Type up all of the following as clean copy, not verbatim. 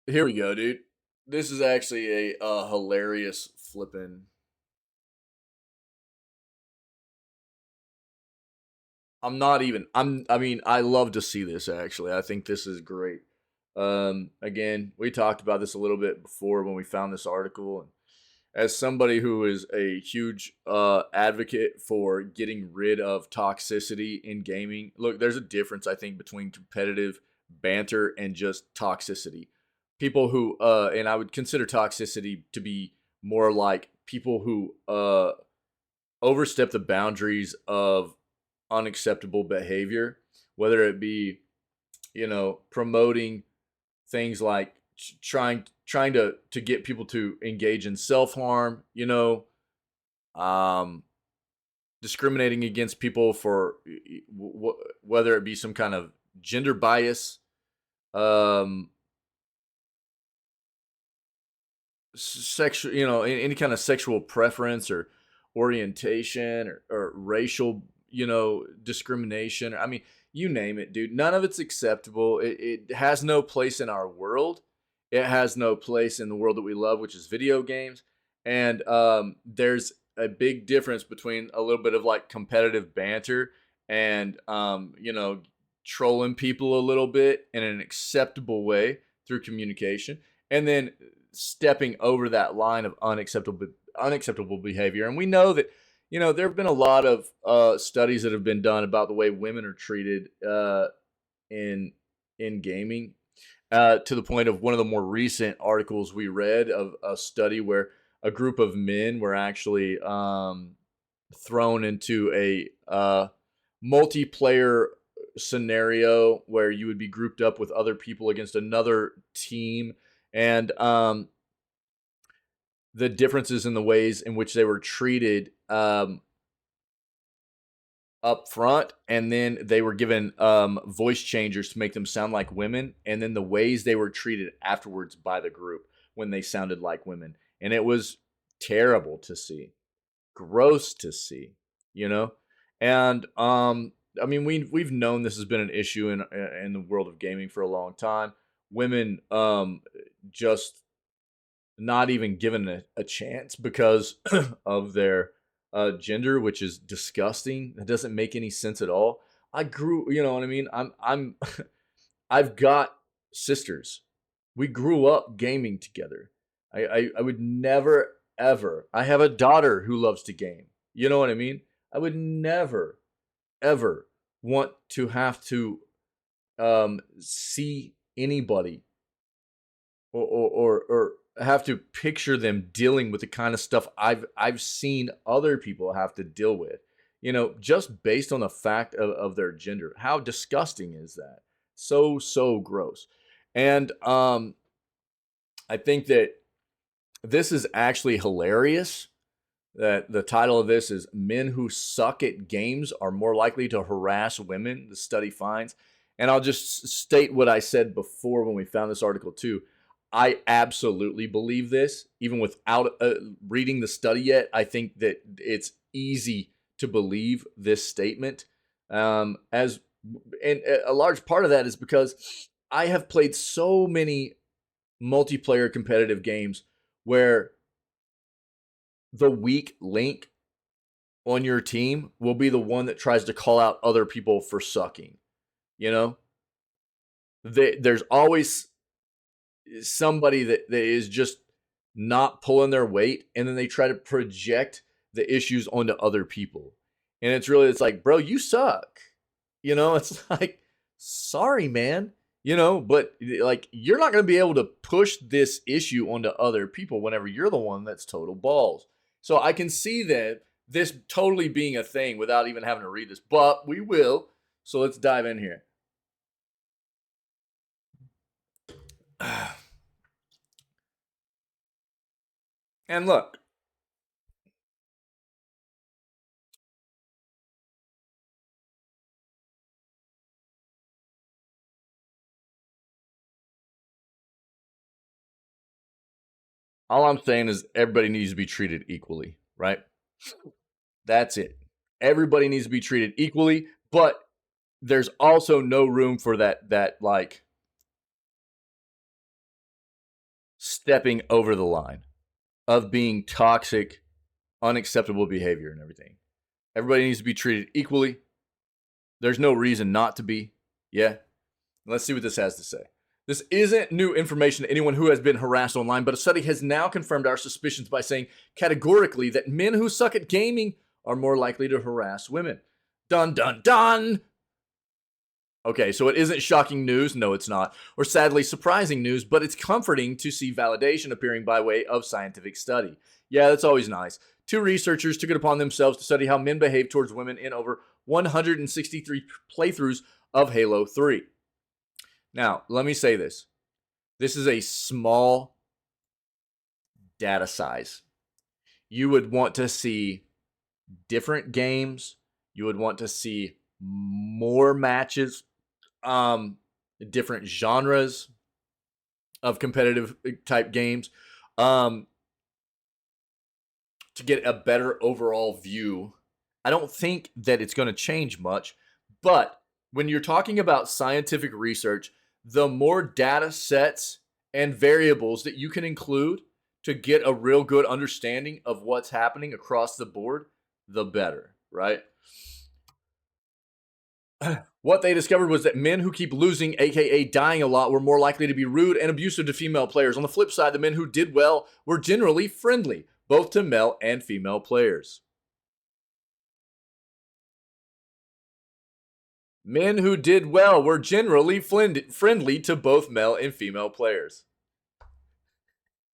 Here we go, dude. This is actually a hilarious flippin'. I'm not even. I mean, I love to see this. Actually, I think this is great. Again, we talked about this a little bit before when we found this article. And as somebody who is a huge advocate for getting rid of toxicity in gaming, look, there's a difference I think between competitive banter and just toxicity. People who, and I would consider toxicity to be more like people who overstep the boundaries of unacceptable behavior, whether it be, promoting things like trying to get people to engage in self harm, um, discriminating against people for whether it be some kind of gender bias, um, sexual, any kind of sexual preference or orientation or racial, discrimination. I mean, you name it, dude. None of it's acceptable. It has no place in our world. It has no place in the world that we love, which is video games. And there's a big difference between a little bit of like competitive banter and, trolling people a little bit in an acceptable way through communication, and then stepping over that line of unacceptable behavior. And we know that, there have been a lot of studies that have been done about the way women are treated in gaming, to the point of one of the more recent articles we read of a study where a group of men were actually thrown into a multiplayer scenario where you would be grouped up with other people against another team, and the differences in the ways in which they were treated up front, and then they were given voice changers to make them sound like women, and then the ways they were treated afterwards by the group when they sounded like women. And it was terrible to see, gross to see, you know? And I mean, we've known this has been an issue in the world of gaming for a long time. Women just not even given a chance because of their gender, which is disgusting. It doesn't make any sense at all. I grew, you know what I mean? I'm I've got sisters. We grew up gaming together. I would never ever. I have a daughter who loves to game. You know what I mean? I would never ever want to have to see anybody, or have to picture them dealing with the kind of stuff I've seen other people have to deal with. Just based on the fact of their gender. How disgusting is that? So gross. And I think that this is actually hilarious. That the title of this is "Men Who Suck at Games Are More Likely to Harass Women," the study finds. And I'll just state what I said before when we found this article too. I absolutely believe this, even without reading the study yet. I think that it's easy to believe this statement. As and a large part of that is because I have played so many multiplayer competitive games where the weak link on your team will be the one that tries to call out other people for sucking. You know, there's always somebody that is just not pulling their weight, and then they try to project the issues onto other people. And it's like, bro, you suck. It's like, sorry, man. But like, you're not going to be able to push this issue onto other people whenever you're the one that's total balls. So I can see that this totally being a thing without even having to read this, but we will. So let's dive in here. And look, all I'm saying is everybody needs to be treated equally, right? That's it. Everybody needs to be treated equally, but there's also no room for that like stepping over the line of being toxic, unacceptable behavior and everything. Everybody needs to be treated equally. There's no reason not to be. Yeah. Let's see what this has to say. This isn't new information to anyone who has been harassed online, but a study has now confirmed our suspicions by saying categorically that men who suck at gaming are more likely to harass women. Dun, dun, dun. Okay, so it isn't shocking news. No, it's not. Or sadly surprising news, but it's comforting to see validation appearing by way of scientific study. Yeah, that's always nice. 2 researchers took it upon themselves to study how men behave towards women in over 163 playthroughs of Halo 3. Now, let me say this. This is a small data size. You would want to see different games. You would want to see more matches, different genres of competitive type games, to get a better overall view. I don't think that it's going to change much, but when you're talking about scientific research, the more data sets and variables that you can include to get a real good understanding of what's happening across the board, the better, right? What they discovered was that men who keep losing, aka dying a lot, were more likely to be rude and abusive to female players. On the flip side, the men who did well were generally friendly, both to male and female players. Men who did well were generally friendly to both male and female players.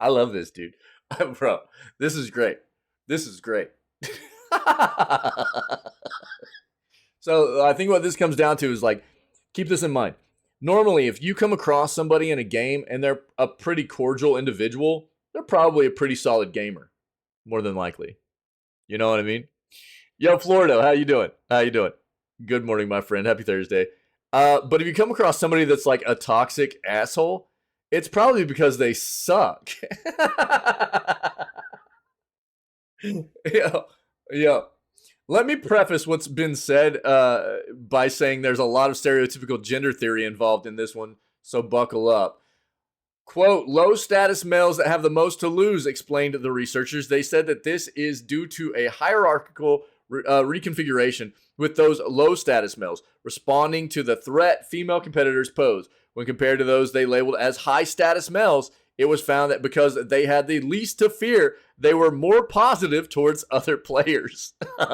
I love this, dude. Bro, this is great. This is great. So I think what this comes down to is like, keep this in mind. Normally, if you come across somebody in a game and they're a pretty cordial individual, they're probably a pretty solid gamer, more than likely. You know what I mean? Yo, Florida, how you doing? How you doing? Good morning, my friend. Happy Thursday. But if you come across somebody that's like a toxic asshole, it's probably because they suck. Yeah. Let me preface what's been said by saying there's a lot of stereotypical gender theory involved in this one, so buckle up. Quote, low status males that have the most to lose, explained the researchers. They said that this is due to a hierarchical reconfiguration with those low status males responding to the threat female competitors pose. When compared to those they labeled as high status males, it was found that because they had the least to fear, they were more positive towards other players. That's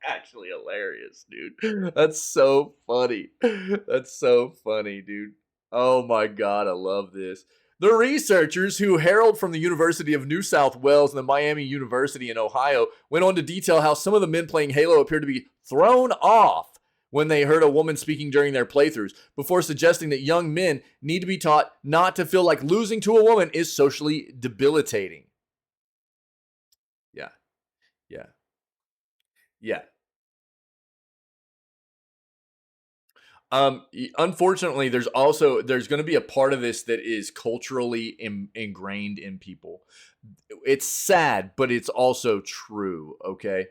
actually hilarious, dude. That's so funny. That's so funny, dude. Oh my God, I love this. The researchers, who hailed from the University of New South Wales and the Miami University in Ohio, went on to detail how some of the men playing Halo appeared to be thrown off when they heard a woman speaking during their playthroughs, before suggesting that young men need to be taught not to feel like losing to a woman is socially debilitating. Yeah. Unfortunately, there's going to be a part of this that is culturally ingrained in people. It's sad, but it's also true. Okay.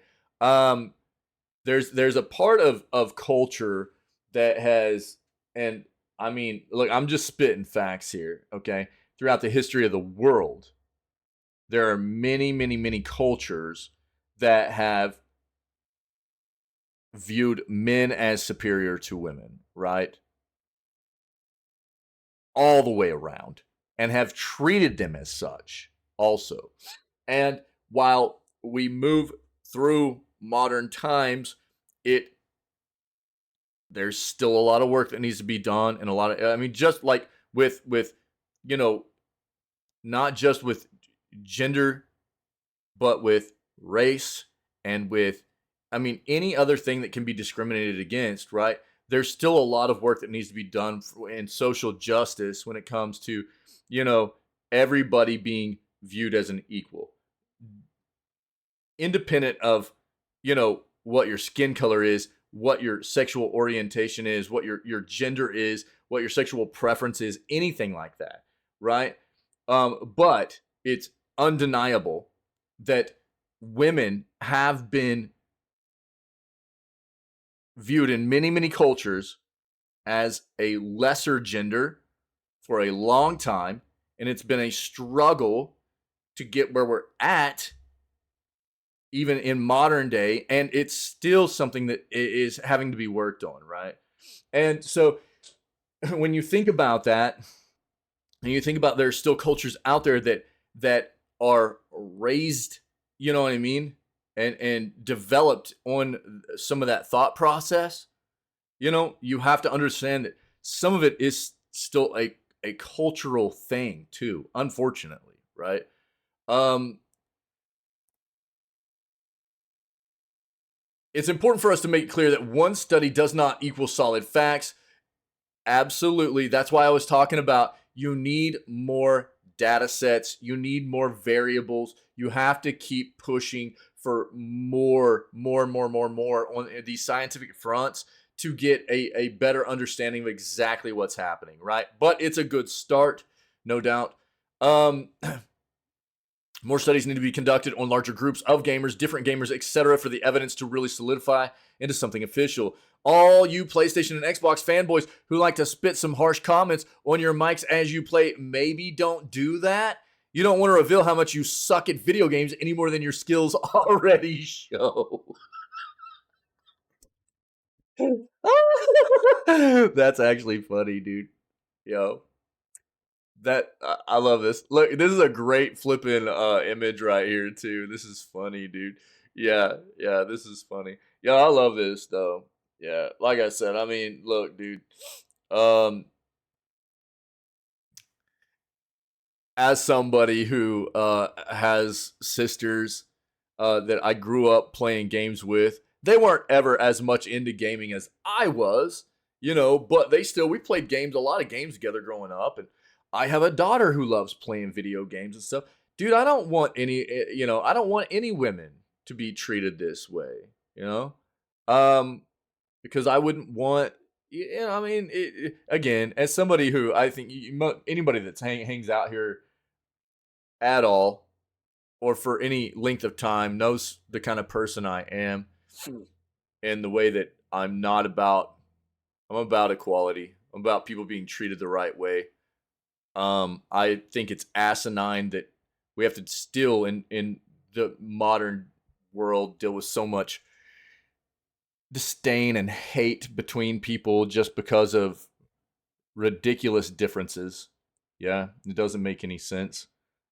There's a part of culture that has, and I mean, look, I'm just spitting facts here. Okay. Throughout the history of the world, there are many cultures that have viewed men as superior to women, right? All the way around, and have treated them as such also. And while we move through modern times, there's still a lot of work that needs to be done, and a lot of, I mean, just like with not just with gender, but with race and with, I mean, any other thing that can be discriminated against, right? There's still a lot of work that needs to be done in social justice when it comes to, everybody being viewed as an equal, independent of, what your skin color is, what your sexual orientation is, what your gender is, what your sexual preference is, anything like that, right? But it's undeniable that women have been viewed in many cultures as a lesser gender for a long time, and it's been a struggle to get where we're at, even in modern day, and it's still something that is having to be worked on, right? And so when you think about that, and you think about there's still cultures out there that are raised, you know what I mean, and developed on some of that thought process, you know, you have to understand that some of it is still a cultural thing too, unfortunately, right? Um, it's important for us to make it clear that one study does not equal solid facts. Absolutely. That's why I was talking about you need more data sets, you need more variables. You have to keep pushing for more on these scientific fronts to get a better understanding of exactly what's happening, right? But it's a good start, no doubt. More studies need to be conducted on larger groups of gamers, different gamers, etc., for the evidence to really solidify into something official. All you PlayStation and Xbox fanboys who like to spit some harsh comments on your mics as you play, maybe don't do that. You don't want to reveal how much you suck at video games any more than your skills already show. That's actually funny, dude. Yo. That I love this. Look, this is a great flipping image right here too. This is funny, dude. Yeah, yeah, this is funny. Yeah, I love this though. Yeah, like I said, I mean, look, dude. Um, as somebody who has sisters that I grew up playing games with, they weren't ever as much into gaming as I was, you know, but we played games, a lot of games together growing up. And I have a daughter who loves playing video games and stuff. Dude, I don't want I don't want any women to be treated this way, you know? Um, because I wouldn't want, I mean, again, as somebody who I think anybody that hangs out here at all or for any length of time knows the kind of person I am and the way that I'm about equality. I'm about people being treated the right way. I think it's asinine that we have to still in the modern world deal with so much disdain and hate between people just because of ridiculous differences. Yeah, it doesn't make any sense.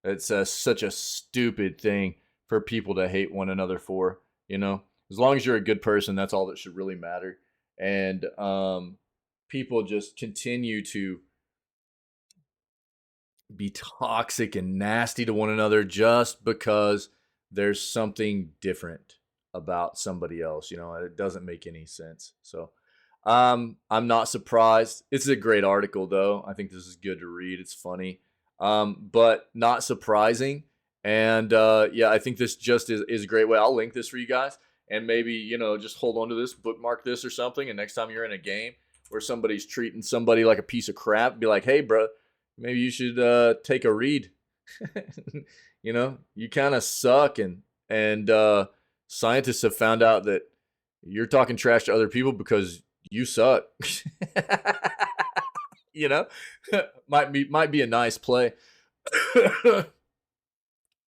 It's such a stupid thing for people to hate one another for, you know? As long as you're a good person, that's all that should really matter. And people just continue to be toxic and nasty to one another just because there's something different about somebody else. You know, it doesn't make any sense. So I'm not surprised. It's a great article, though. I think this is good to read. It's funny, but not surprising. And yeah, I think this just is a great way. I'll link this for you guys. And maybe, you know, just hold on to this, bookmark this or something. And next time you're in a game where somebody's treating somebody like a piece of crap, be like, hey, bro, maybe you should take a read. You know, you kind of suck, and scientists have found out that you're talking trash to other people because you suck. You know, might be a nice play.